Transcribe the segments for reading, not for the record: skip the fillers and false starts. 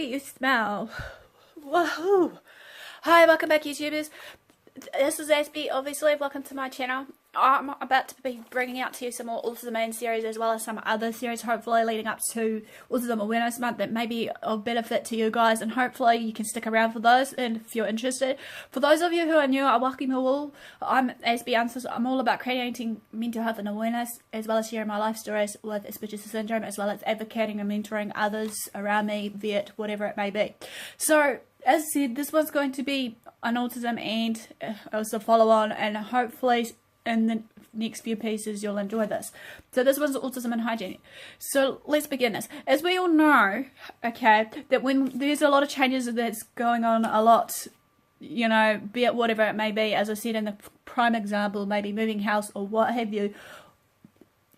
you smell. Woohoo! Hi, welcome back, YouTubers. This is Aspie, obviously. Welcome to my channel. I'm about to be bringing out to you some more Autism Hygiene series, as well as some other series, hopefully leading up to Autism Awareness Month, that may be of benefit to you guys, and hopefully you can stick around for those, and if you're interested. For those of you who are new, I welcome you all. I'm AspieAnswers. I'm all about creating mental health and awareness, as well as sharing my life stories with Asperger's syndrome, as well as advocating and mentoring others around me, be it whatever it may be. So, as I said, this one's going to be an autism and also follow on, and hopefully in the next few pieces you'll enjoy this. So this one's autism and hygiene. So let's begin this. As we all know, okay, that when there's a lot of changes that's going on a lot, you know, be it whatever it may be, as I said in the prime example, maybe moving house or what have you,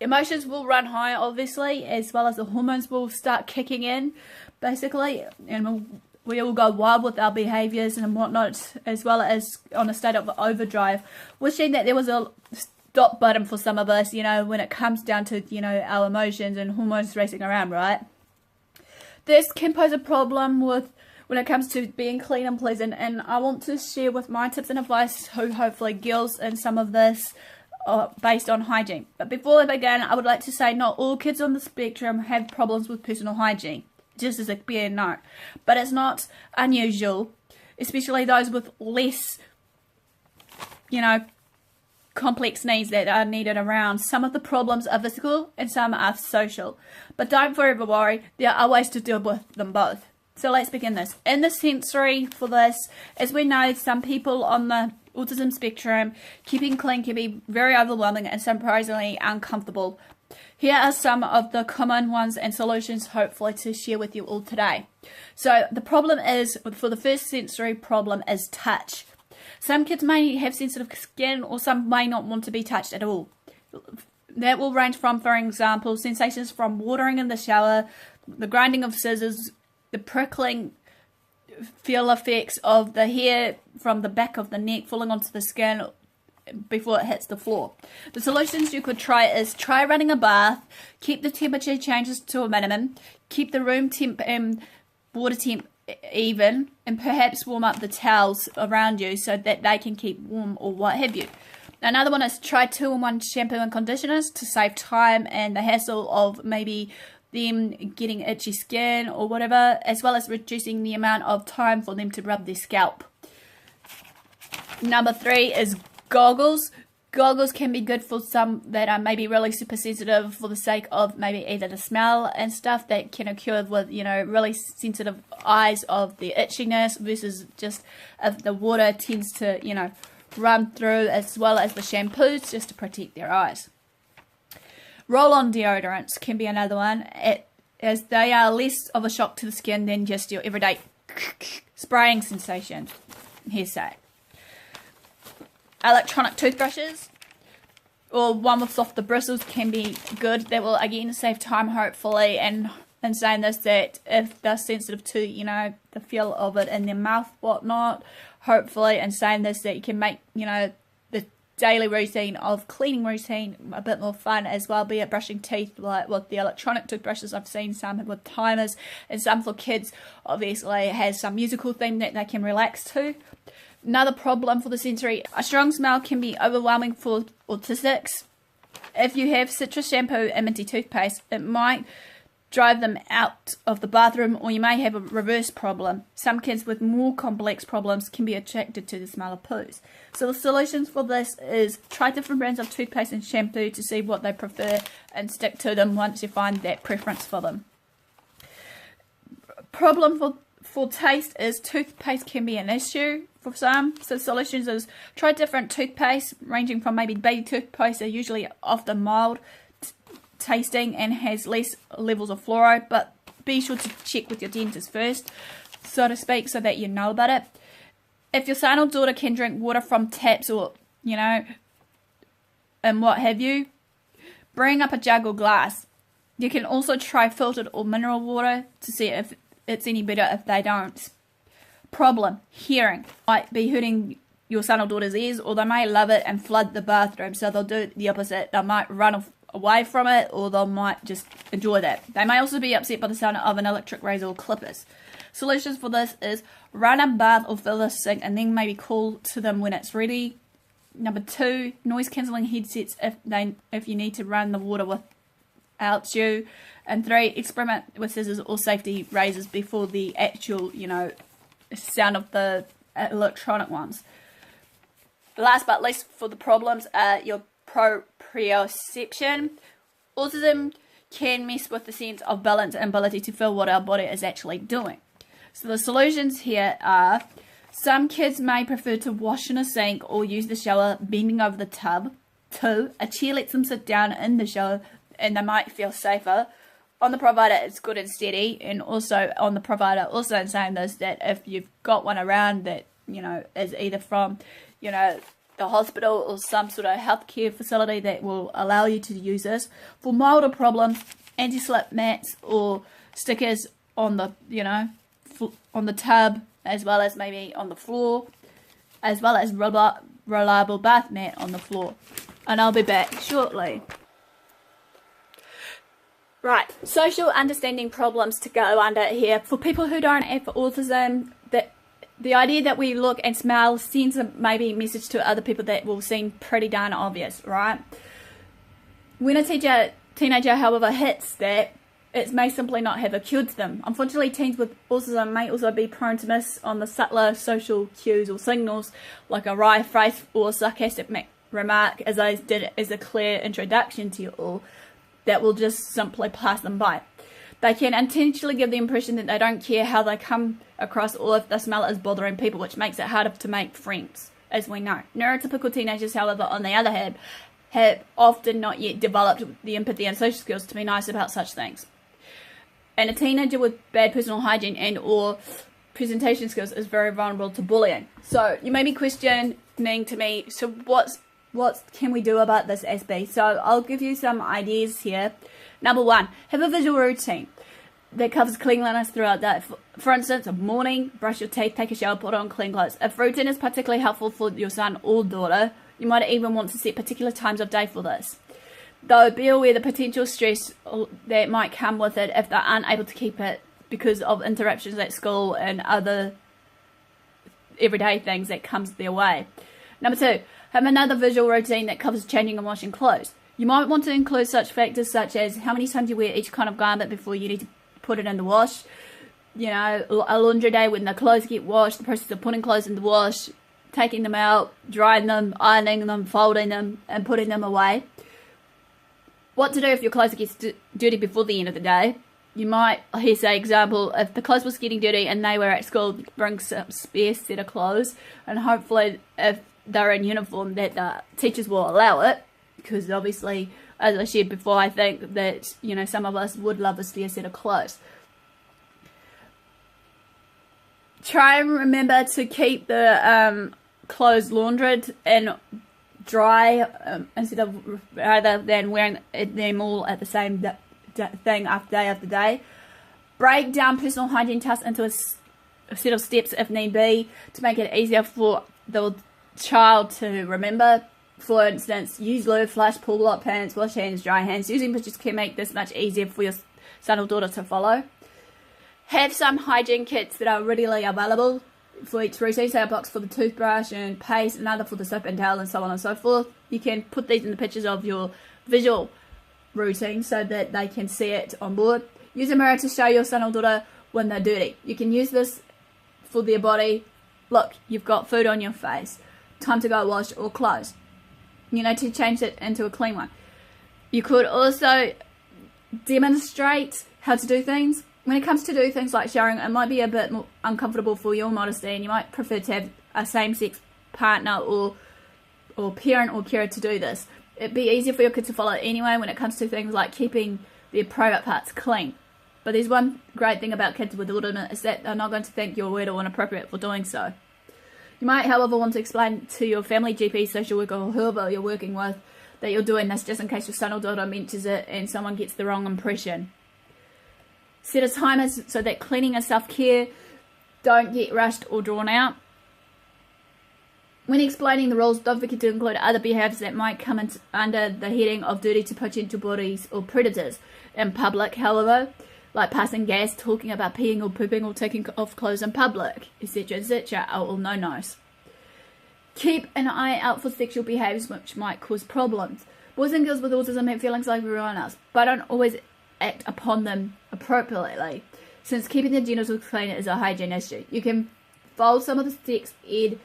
emotions will run high, obviously, as well as the hormones will start kicking in, basically, and we all go wild with our behaviours and whatnot, as well as on a state of overdrive. Wishing that there was a stop button for some of us, you know, when it comes down to, you know, our emotions and hormones racing around, right? This can pose a problem with when it comes to being clean and pleasant, and I want to share with my tips and advice who hopefully girls in some of this based on hygiene. But before I begin, I would like to say not all kids on the spectrum have problems with personal hygiene. Just as a bare note, but it's not unusual, especially those with less, you know, complex needs that are needed around. Some of the problems are physical and some are social, but don't forever worry, there are ways to deal with them both. So let's begin this. In the sensory for this, as we know, some people on the autism spectrum, keeping clean can be very overwhelming and surprisingly uncomfortable. Here are some of the common ones and solutions, hopefully, to share with you all today. So the problem is, for the first sensory problem, is touch. Some kids may have sensitive skin, or some may not want to be touched at all. That will range from, for example, sensations from watering in the shower, the grinding of scissors, the prickling feel effects of the hair from the back of the neck falling onto the skin before it hits the floor. The solutions you could try is try running a bath, keep the temperature changes to a minimum, keep the room temp and water temp even, and perhaps warm up the towels around you so that they can keep warm or what have you. Another one is try 2-in-1 shampoo and conditioners to save time and the hassle of maybe them getting itchy skin or whatever, as well as reducing the amount of time for them to rub their scalp. Number 3 is goggles. Goggles can be good for some that are maybe really super sensitive for the sake of maybe either the smell and stuff that can occur with, you know, really sensitive eyes of the itchiness, versus just if the water tends to, you know, run through, as well as the shampoos just to protect their eyes. Roll-on deodorants can be another one, as they are less of a shock to the skin than just your everyday spraying sensation. Hearsay. Electronic toothbrushes, or one with softer bristles, can be good. That will again save time, hopefully. And in saying this, that if they're sensitive to, you know, the feel of it in their mouth, whatnot, hopefully, and saying this, that you can make, you know, the daily routine of cleaning routine a bit more fun as well, be it brushing teeth, like with the electronic toothbrushes. I've seen some with timers, and some for kids, obviously, has some musical theme that they can relax to. Another problem for the sensory, a strong smell can be overwhelming for autistics. If you have citrus shampoo and minty toothpaste, it might drive them out of the bathroom, or you may have a reverse problem. Some kids with more complex problems can be attracted to the smell of poos. So the solutions for this is try different brands of toothpaste and shampoo to see what they prefer and stick to them once you find that preference for them. Problem for taste is toothpaste can be an issue for some. So solutions is try different toothpaste, ranging from maybe baby toothpaste are usually often mild tasting and has less levels of fluoride, but be sure to check with your dentist first, so to speak, so that you know about it. If your son or daughter can drink water from taps, or, you know, and what have you, bring up a jug or glass. You can also try filtered or mineral water to see if it's any better if they don't. Problem, hearing. Might be hurting your son or daughter's ears, or they may love it and flood the bathroom, so they'll do the opposite. They might run away from it, or they might just enjoy that. They may also be upset by the sound of an electric razor or clippers. Solutions for this is run a bath or fill the sink and then maybe call to them when it's ready. Number 2, noise cancelling headsets if you need to run the water without you. And 3, experiment with scissors or safety razors before the actual, sound of the electronic ones. Last but least for the problems are your proprioception. Autism can mess with the sense of balance and ability to feel what our body is actually doing. So the solutions here are: some kids may prefer to wash in a sink or use the shower bending over the tub. 2, a chair lets them sit down in the shower and they might feel safer. On the provider, it's good and steady, and also on the provider, also saying this, that if you've got one around that, is either from, the hospital or some sort of healthcare facility that will allow you to use this. For milder problems, anti-slip mats or stickers on the, on the tub, as well as maybe on the floor, as well as reliable bath mat on the floor. And I'll be back shortly. Right, social understanding problems to go under here. For people who don't have autism, the idea that we look and smell sends a maybe message to other people that will seem pretty darn obvious, right? When a teenager, however, hits that, it may simply not have occurred to them. Unfortunately, teens with autism may also be prone to miss on the subtler social cues or signals, like a wry phrase or sarcastic remark, as I did as a clear introduction to you all, that will just simply pass them by. They can intentionally give the impression that they don't care how they come across or if the smell is bothering people, which makes it harder to make friends, as we know. Neurotypical teenagers, however, on the other hand, have often not yet developed the empathy and social skills to be nice about such things. And a teenager with bad personal hygiene and or presentation skills is very vulnerable to bullying. So you may be questioning to me, so what can we do about this, Aspie? So I'll give you some ideas here. Number 1, have a visual routine that covers cleanliness throughout the day. For instance, morning, brush your teeth, take a shower, put on clean clothes. If routine is particularly helpful for your son or daughter, you might even want to set particular times of day for this. Though be aware the potential stress that might come with it if they're unable to keep it because of interruptions at school and other everyday things that comes their way. Number 2, have another visual routine that covers changing and washing clothes. You might want to include such factors such as how many times you wear each kind of garment before you need to put it in the wash. A laundry day when the clothes get washed, the process of putting clothes in the wash, taking them out, drying them, ironing them, folding them, and putting them away. What to do if your clothes get dirty before the end of the day. You might, here's an example, if the clothes was getting dirty and they were at school, bring some spare set of clothes, and hopefully if they're in uniform that the teachers will allow it, because obviously, as I said before, I think that, some of us would love a spare set of clothes. Try and remember to keep the clothes laundered and dry instead of rather than wearing them all at the same thing day after day. Break down personal hygiene tasks into a set of steps if need be to make it easier for the child to remember. For instance, use lube, flush, pull up pants, wash hands, dry hands. Using pictures can make this much easier for your son or daughter to follow. Have some hygiene kits that are readily available for each routine, say a box for the toothbrush and paste, another for the soap and towel, and so on and so forth. You can put these in the pictures of your visual routine so that they can see it on board. Use a mirror to show your son or daughter when they're dirty. You can use this for their body. Look, you've got food on your face. Time to go wash or clothes. To change it into a clean one. You could also demonstrate how to do things. When it comes to do things like showering, it might be a bit more uncomfortable for your modesty, and you might prefer to have a same-sex partner or parent or carer to do this. It'd be easier for your kid to follow anyway when it comes to things like keeping their private parts clean. But there's one great thing about kids with autism is that they're not going to think you're weird or inappropriate for doing so. You might, however, want to explain to your family GP, social worker, or whoever you're working with that you're doing this just in case your son or daughter mentions it and someone gets the wrong impression. Set a timer so that cleaning and self-care don't get rushed or drawn out. When explaining the rules, don't forget to include other behaviours that might come under the heading of duty to potential bullies or predators in public. However, like passing gas, talking about peeing or pooping or taking off clothes in public, etc, etc, are all no-nos. Keep an eye out for sexual behaviours which might cause problems. Boys and girls with autism have feelings like everyone else, but don't always act upon them appropriately, since keeping their genitals clean is a hygiene issue. You can fold some of the sex ed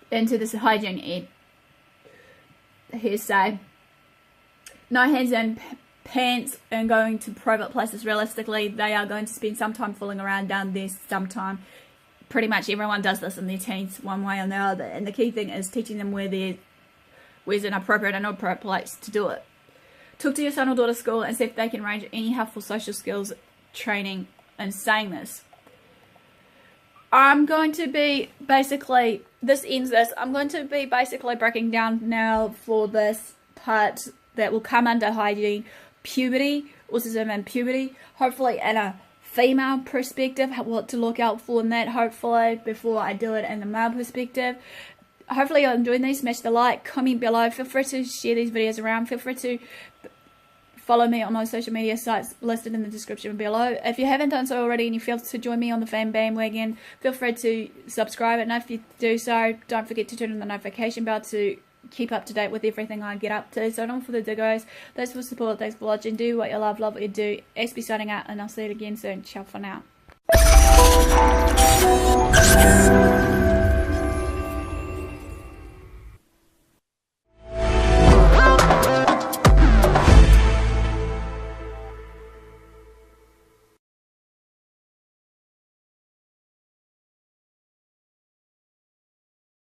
into this hygiene ed. Here's say, no hands in pants and going to private places. Realistically, they are going to spend some time fooling around down there sometime. Pretty much everyone does this in their teens one way or the other, and the key thing is teaching them where's an appropriate and inappropriate place to do it. Talk to your son or daughter's school and see if they can arrange any helpful social skills training in saying this. I'm going to be basically, this ends this, I'm going to be basically breaking down now for this part that will come under hygiene, puberty, autism and puberty, hopefully in a female perspective, what to look out for in that, hopefully, before I do it in the male perspective. Hopefully you're enjoying these. Smash the like, comment below, feel free to share these videos around, feel free to follow me on my social media sites listed in the description below. If you haven't done so already and you feel to join me on the fan bandwagon, feel free to subscribe, and if you do so, don't forget to turn on the notification bell to keep up to date with everything I get up to. So don't further ado, guys. Thanks for support, thanks for watching. Do what you love what you do. Aspie signing out, and I'll see you again soon. Ciao for now.